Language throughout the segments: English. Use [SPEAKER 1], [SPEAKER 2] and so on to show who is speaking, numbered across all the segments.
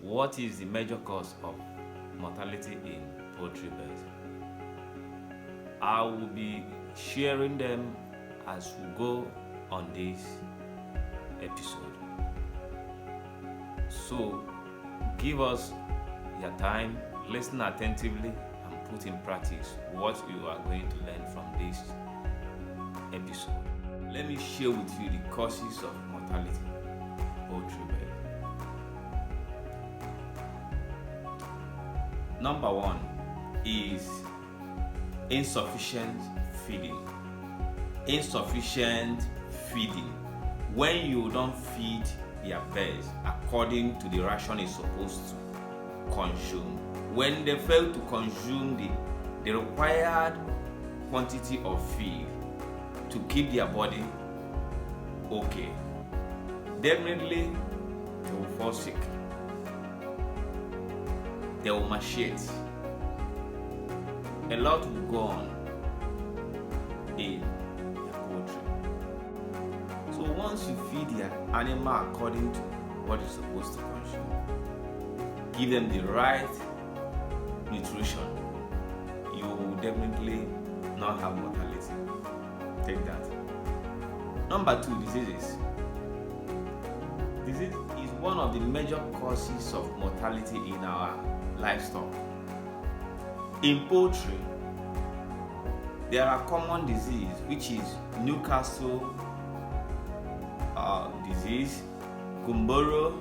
[SPEAKER 1] What is the major cause of mortality in poultry birds? I will be sharing them as we go on this episode. So give us your time, listen attentively, and put in practice what you are going to learn from this episode. Let me share with you the causes of mortality in poultry birds. Number one is insufficient feeding. Insufficient feeding. When you don't feed your birds according to the ration is supposed to consume, when they fail to consume the required quantity of feed to keep their body okay, definitely they will fall sick. They will emaciate. A lot will go on in your poultry. So once you feed your animal according to what it's supposed to consume, give them the right nutrition, you will definitely not have mortality. Take that. Number two, diseases. Disease is one of the major causes of mortality in our livestock. In poultry, there are common disease, which is Newcastle disease, Gumboro,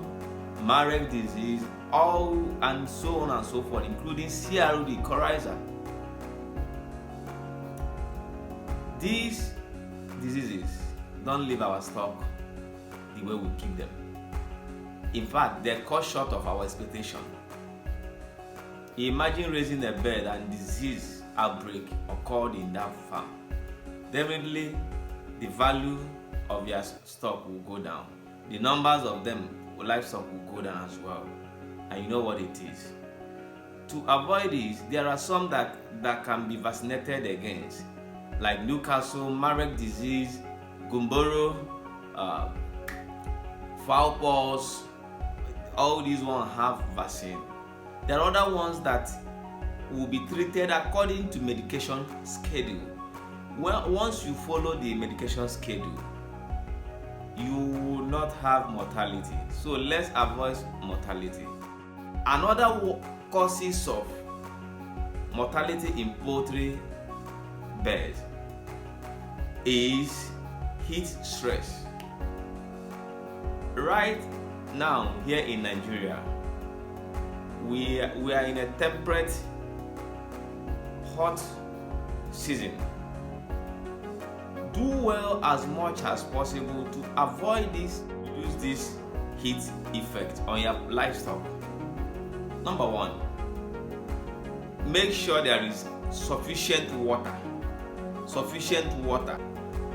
[SPEAKER 1] Marek disease, all and so on and so forth, including CRD, coryza. These diseases don't leave our stock the way we keep them. In fact, they cut short of our expectation. Imagine raising a bird and disease outbreak occurred in that farm. Definitely, the value of your stock will go down. The numbers of them, livestock, will go down as well. And you know what it is. To avoid this, there are some that can be vaccinated against, like Newcastle, Marek disease, Gumboro, fowl pox. All these ones have vaccine. There are other ones that will be treated according to medication schedule. Once you follow the medication schedule, you will not have mortality. So let's avoid mortality. Another causes of mortality in poultry birds is heat stress. Right now, here in Nigeria, we are in a temperate, hot season. Do well as much as possible to avoid this, reduce this heat effect on your livestock. Number one, make sure there is sufficient water. Sufficient water.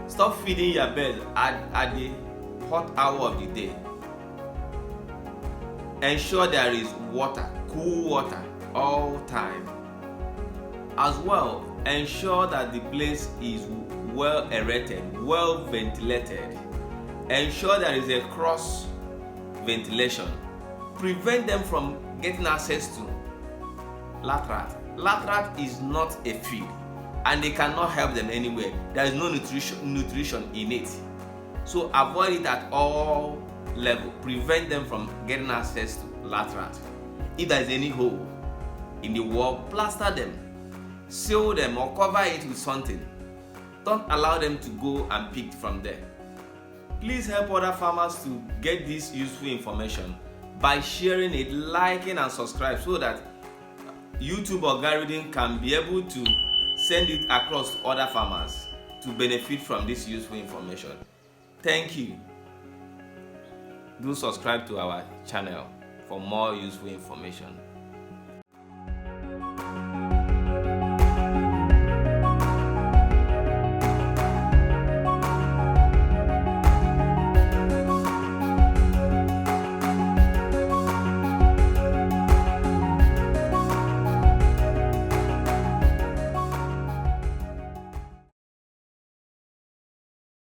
[SPEAKER 1] Stop feeding your birds at the hot hour of the day. Ensure there is water, cool water all time. As well, ensure that the place is well aerated, well ventilated. Ensure there is a cross ventilation. Prevent them from getting access to rat. Rat is not a feed, and they cannot help them anywhere. There is no nutrition in it. So avoid it at all level. Prevent them from getting access to rat. If there is any hole in the wall, plaster them, seal them, or cover it with something. Don't allow them to go and pick from there. Please help other farmers to get this useful information by sharing it, liking, and subscribe, so that YouTube algorithm can be able to send it across to other farmers to benefit from this useful information. Thank you. Do subscribe to our channel for more useful information.